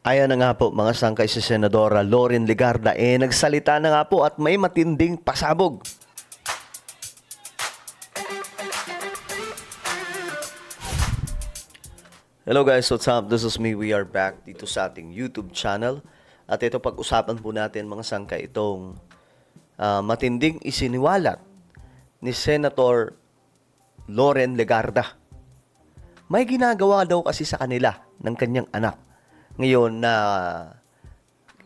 Ayan na nga po mga sangkay si Senadora Loren Legarda nagsalita na nga po at may matinding pasabog. Hello guys, what's up? This is me. We are back dito sa ating YouTube channel. At ito pag-usapan po natin mga sangkay itong matinding isiniwalat ni Senator Loren Legarda. May ginagawa daw kasi sa kanila ng kanyang anak ngayon na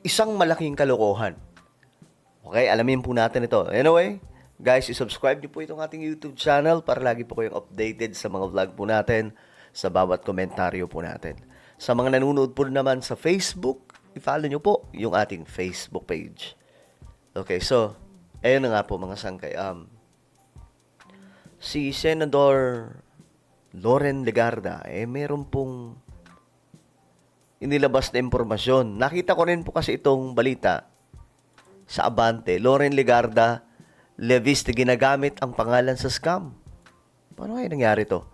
isang malaking kalokohan. Okay, alamin po natin ito. Anyway, guys, i-subscribe niyo po itong ating YouTube channel para lagi po kayong updated sa mga vlog po natin, sa bawat komentaryo po natin. Sa mga nanonood po naman sa Facebook, i-follow niyo po yung ating Facebook page. Okay, so, ayun na nga po mga sangkay. Si Senador Loren Legarda, meron pong inilabas na impormasyon. Nakita ko rin po kasi itong balita sa Abante. Loren Legarda, Leviste, ginagamit ang pangalan sa scam. Paano kaya nangyari to?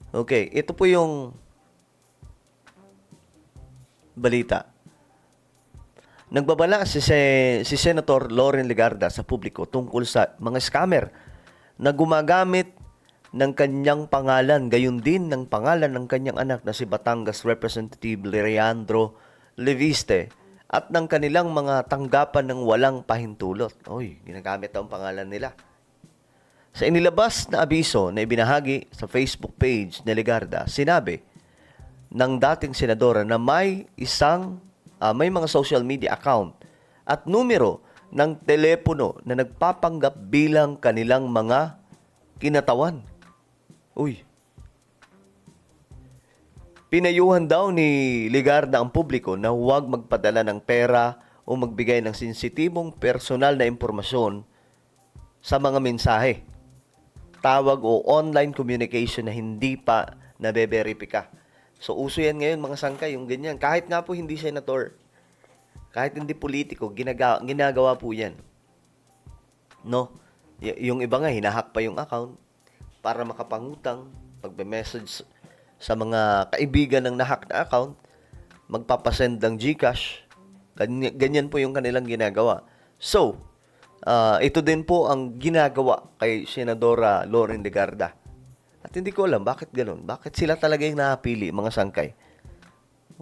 Okay, ito po yung balita. Nagbabala si Senator Loren Legarda sa publiko tungkol sa mga scammer na gumagamit ng kanyang pangalan, gayon din ng pangalan ng kanyang anak na si Batangas Representative Leandro Leviste at ng kanilang mga tanggapan ng walang pahintulot. Oy, ginagamit ang pangalan nila. Sa inilabas na abiso na ibinahagi sa Facebook page ni Legarda, sinabi ng dating senadora na may mga social media account at numero ng telepono na nagpapanggap bilang kanilang mga kinatawan. Uy. Pinayuhan daw ni Legarda ang publiko na huwag magpadala ng pera o magbigay ng sensitibong personal na impormasyon sa mga mensahe, tawag o online communication na hindi pa nabe-verify. So, uso yan ngayon mga sangkay, yung ganyan. Kahit nga po hindi senator, kahit hindi politiko, ginagawa po yan. No? Yung iba nga, hinahack pa yung account para makapangutang, pagbe-message sa mga kaibigan ng nahack na account, magpapasend ng GCash. Ganyan po yung kanilang ginagawa. So, ito din po ang ginagawa kay Senadora Loren Legarda. At hindi ko alam bakit ganun. Bakit sila talaga yung napili, mga sangkay?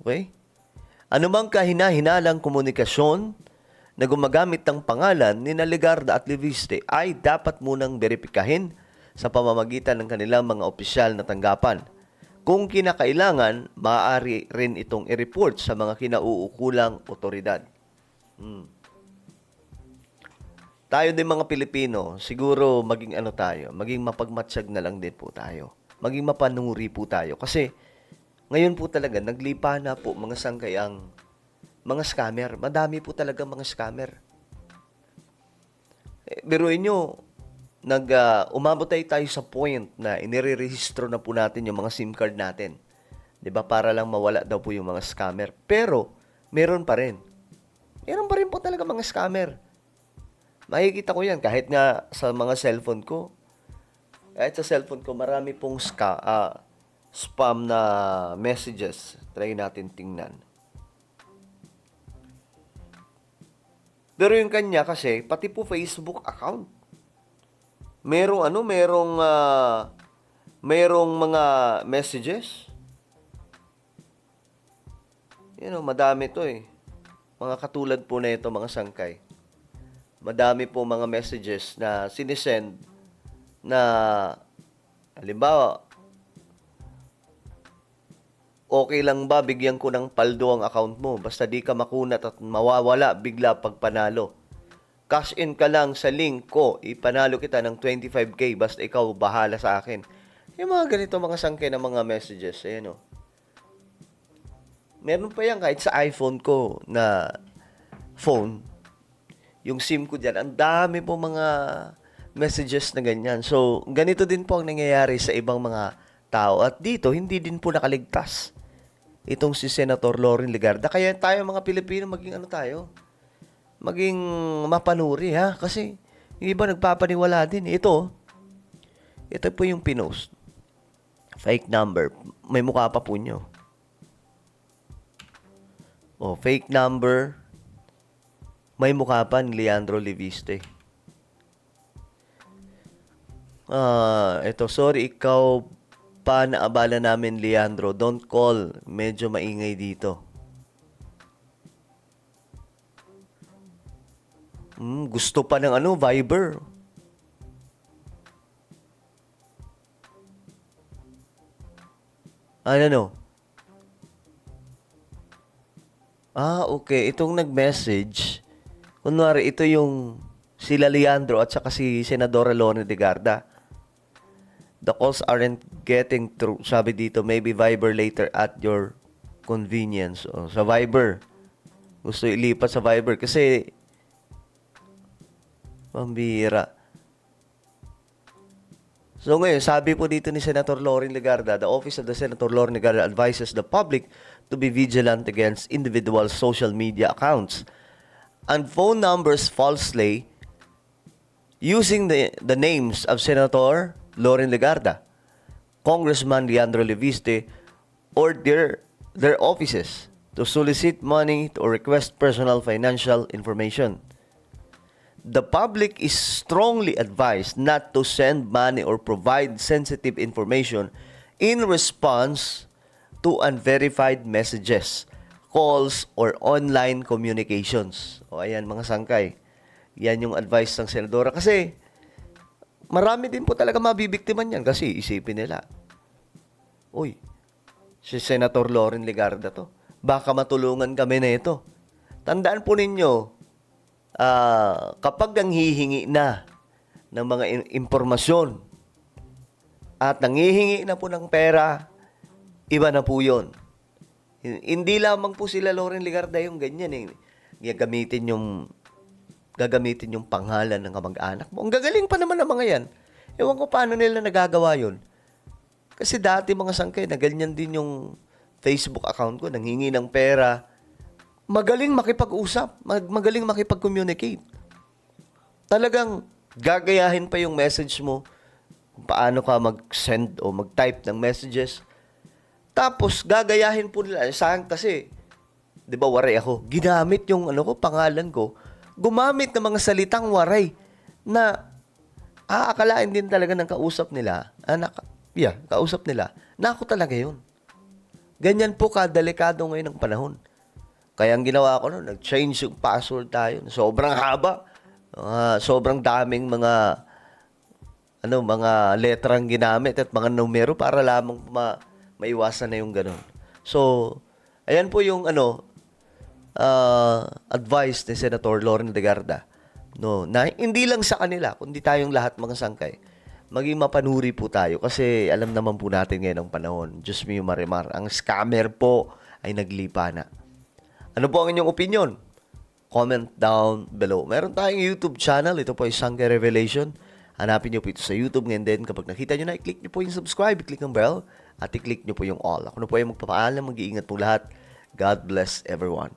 Okay? Anumang kahina-hinalang komunikasyon na gumagamit ng pangalan ni Legarda at Leviste ay dapat munang beripikahin sa pamamagitan ng kanilang mga opisyal na tanggapan. Kung kinakailangan, maaari rin itong i-report sa mga kinauukulang otoridad. Tayo din mga Pilipino, siguro maging maging mapagmatsyag na lang din po tayo. Maging mapanuri po tayo. Kasi ngayon po talaga, naglipa na po mga sangkay ang mga scammer. Madami po talaga mga scammer. Biruin nyo, umabot tayo sa point na inire-rehistro na po natin yung mga SIM card natin. 'Di ba? Para lang mawala daw po yung mga scammer. Pero meron pa rin. Meron pa rin po talaga mga scammer. Makikita ko 'yan kahit nga sa mga cellphone ko. Kahit sa cellphone ko, marami pong spam na messages. Try natin tingnan. Pero yung kanya kasi, pati po Facebook account. Merong mga messages. Madami to eh. Mga katulad po na ito, mga sangkay. Madami po mga messages na sinisend na, halimbawa, okay lang ba bigyan ko ng paldo ang account mo basta di ka makunat at mawawala bigla pag panalo. Cash in ka lang sa link ko, ipanalo kita ng 25k basta ikaw bahala sa akin. Yung mga ganito mga sangkay na mga messages, Meron pa yan kahit sa iPhone ko na phone, yung SIM ko dyan, ang dami po mga messages na ganyan. So, ganito din po ang nangyayari sa ibang mga tao. At dito, hindi din po nakaligtas itong si Senator Loren Legarda. Kaya tayo mga Pilipino, maging mapanuri ha. Kasi yung iba nagpapaniwala din. Ito po yung pinost. Fake number. May mukha pa po nyo. O, fake number. May mukha pa ni Leandro Leviste. Ito, sorry, ikaw pa naabala namin, Leandro. Don't call. Medyo maingay dito. Gusto pa ng Viber. Ano? Okay. Itong nag-message, kunwari, ito yung sila Leandro at saka si Senadora Loni de Garda. The calls aren't getting through. Sabi dito, maybe Viber later at your convenience. O, sa Viber. Gusto ilipat sa Viber kasi pambira. So ngayon, sabi po dito ni Senator Loren Legarda, the Office of the Senator Loren Legarda advises the public to be vigilant against individual social media accounts and phone numbers falsely using the names of Senator Loren Legarda, Congressman Leandro Leviste, or their offices to solicit money or request personal financial information. The public is strongly advised not to send money or provide sensitive information in response to unverified messages, calls, or online communications. O ayan mga sangkay. Yan yung advice ng senadora. Kasi marami din po talaga mabibiktiman yan. Kasi isipin nila, uy, si Senator Loren Legarda to. Baka matulungan kami na ito. Tandaan po ninyo, kapag nanghihingi na ng mga impormasyon at nanghihingi na po ng pera, iba na po yun. Hindi lamang po sila Loren Legarda yung ganyan eh. Gagamitin yung pangalan ng kamag-anak mo. Ang gagaling pa naman ng mga yan. Ewan ko paano nila nagagawa yun. Kasi dati mga sangkay, na ganyan din yung Facebook account ko, nanghingi ng pera. Magaling makipag-usap, magaling makipag-communicate. Talagang gagayahin pa yung message mo kung paano ka mag-send o mag-type ng messages. Tapos gagayahin po nila sa akin kasi 'di ba waray ako. Ginamit yung pangalan ko. Gumamit ng mga salitang waray na aakalain din talaga ng kausap nila. Kausap nila. Na ako talaga 'yun. Ganyan po kadelikado ngayon ng panahon. Kaya ang ginawa ko noon, nag-change yung password tayo. Sobrang haba. Sobrang daming mga letrang ginamit at mga numero para lamang maiwasan na yung ganun. So, ayan po yung advice ni Senator Loren Legarda. No, na hindi lang sa kanila, kundi tayong lahat mga sangkay. Maging mapanuri po tayo kasi alam naman po natin ngayon ang panahon. Diyos mio marimar, ang scammer po ay naglipa na. Ano po ang inyong opinion? Comment down below. Meron tayong YouTube channel. Ito po ay Sangkay Revelation. Hanapin nyo po ito sa YouTube. Ngayon din, kapag nakita nyo na, i-click nyo po yung subscribe, i-click ang bell, at i-click nyo po yung all. Ako na po ay magpapaalam, mag-iingat po lahat. God bless everyone.